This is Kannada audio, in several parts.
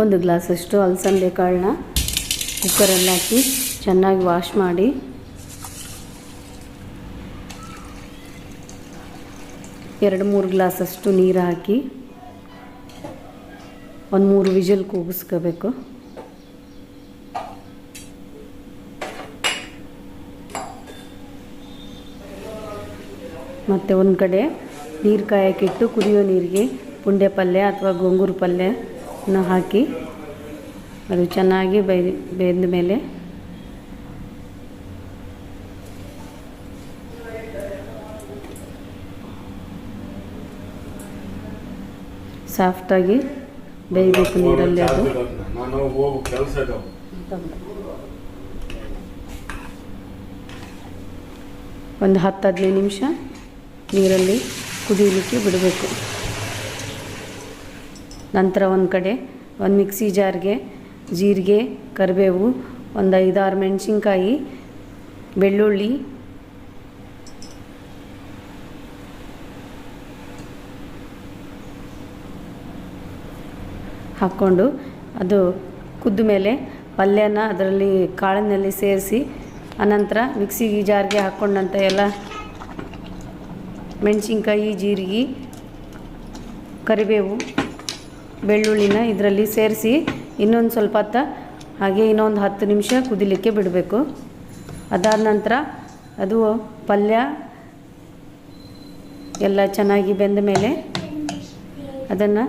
1 ಗ್ಲಾಸಷ್ಟು ಅಲಸಂದೆ ಕಾಳನ್ನ ಕುಕ್ಕರಲ್ಲಿ ಹಾಕಿ ಚೆನ್ನಾಗಿ ವಾಶ್ ಮಾಡಿ ಎರಡು 3 ಗ್ಲಾಸಷ್ಟು ನೀರು ಹಾಕಿ 1-3 ವಿಜಿಲ್ ಕೂಗಿಸ್ಕೋಬೇಕು. ಮತ್ತು ಒಂದು ಕಡೆ ನೀರು ಕಾಯಕ್ಕಿಟ್ಟು ಕುದಿಯೋ ನೀರಿಗೆ ಪುಂಡೆ ಪಲ್ಯ ಅಥವಾ ಗೋಂಗೂರು ಪಲ್ಯನ ಹಾಕಿ ಅದು ಚೆನ್ನಾಗಿ ಬೆಂದ ಮೇಲೆ ಸಾಫ್ಟಾಗಿ ಬೇಯಬೇಕು ನೀರಲ್ಲಿ. ಅದು ಒಂದು 10-15 ನಿಮಿಷ ನೀರಲ್ಲಿ ಕುದಿಯಲಿಕ್ಕೆ ಬಿಡಬೇಕು. ನಂತರ ಒಂದು ಕಡೆ ಒಂದು ಮಿಕ್ಸಿ ಜಾರ್ಗೆ ಜೀರಿಗೆ, ಕರಿಬೇವು, ಒಂದು 5-6 ಮೆಣಸಿನ್ಕಾಯಿ, ಬೆಳ್ಳುಳ್ಳಿ, ಹಾಕ್ಕೊಂಡು ಅದು ಕುದ್ದ ಮೇಲೆ ಪಲ್ಯನ ಅದರಲ್ಲಿ ಕಾಳಿನಲ್ಲಿ ಸೇರಿಸಿ ಅನಂತರ ಮಿಕ್ಸಿ ಜಾರ್ಗೆ ಹಾಕ್ಕೊಂಡಂಥ ಎಲ್ಲ ಮೆಣಸಿನ್ಕಾಯಿ, ಜೀರಿಗೆ, ಕರಿಬೇವು, ಬೆಳ್ಳುಳ್ಳಿನ ಇದರಲ್ಲಿ ಸೇರಿಸಿ ಇನ್ನೊಂದು ಸ್ವಲ್ಪ ಹೊತ್ತು ಹಾಗೆ ಇನ್ನೊಂದು 10 ನಿಮಿಷ ಕುದಿಲಿಕ್ಕೆ ಬಿಡಬೇಕು. ಅದಾದ ನಂತರ ಅದು ಪಲ್ಯ ಎಲ್ಲ ಚೆನ್ನಾಗಿ ಬೆಂದ ಮೇಲೆ ಅದನ್ನು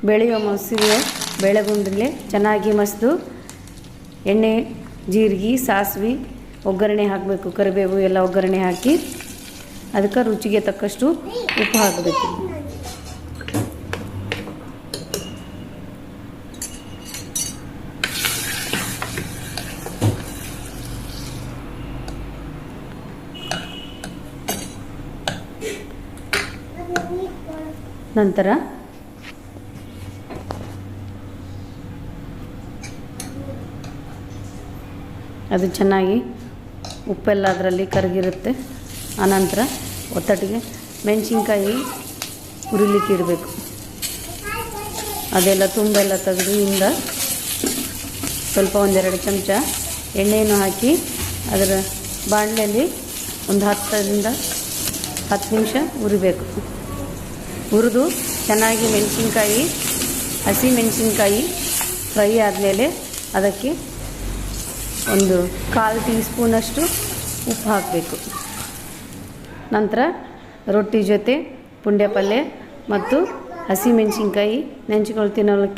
ಬೆಳೆಯೋ ಮಸಿಗೆ ಬೆಳೆಗುಂಡಲೆ ಚೆನ್ನಾಗಿ ಮಸ್ದು ಎಣ್ಣೆ, ಜೀರಿಗೆ, ಸಾಸಿವೆ, ಒಗ್ಗರಣೆ ಹಾಕಬೇಕು. ಕರಿಬೇವು ಎಲ್ಲ ಒಗ್ಗರಣೆ ಹಾಕಿ ಅದಕ್ಕೆ ರುಚಿಗೆ ತಕ್ಕಷ್ಟು ಉಪ್ಪು ಹಾಕಬೇಕು. ನಂತರ ಅದು ಚೆನ್ನಾಗಿ ಉಪ್ಪೆಲ್ಲ ಅದರಲ್ಲಿ ಕರಗಿರುತ್ತೆ. ಆನಂತರ ಒತ್ತಟಿಗೆ ಮೆಣಸಿನ್ಕಾಯಿ ಹುರಿಲಿಕ್ಕೆ ಇಡಬೇಕು. ಅದೆಲ್ಲ ತುಂಬೆಲ್ಲ ತೆಗೆದು ಇಂದ ಸ್ವಲ್ಪ 1-2 ಚಮಚ ಎಣ್ಣೆಯನ್ನು ಹಾಕಿ ಅದರ ಬಾಣಲೆಯಲ್ಲಿ ಒಂದು 10 ನಿಮಿಷ ಹುರಿಬೇಕು. ಹುರಿದು ಚೆನ್ನಾಗಿ ಮೆಣಸಿನ್ಕಾಯಿ, ಹಸಿ ಮೆಣಸಿನ್ಕಾಯಿ ಫ್ರೈ ಆದಮೇಲೆ ಅದಕ್ಕೆ ಒಂದು 1/4 ಟೀ ಸ್ಪೂನಷ್ಟು ಉಪ್ಪು ಹಾಕಬೇಕು. ನಂತರ ರೊಟ್ಟಿ ಜೊತೆ ಪುಂಡೆ ಪಲ್ಯ ಮತ್ತು ಹಸಿ ಮೆಣಸಿನ್ಕಾಯಿ ನೆಂಚ್ಕೊಂಡು ತಿನ್ನೋಕ್ಕೆ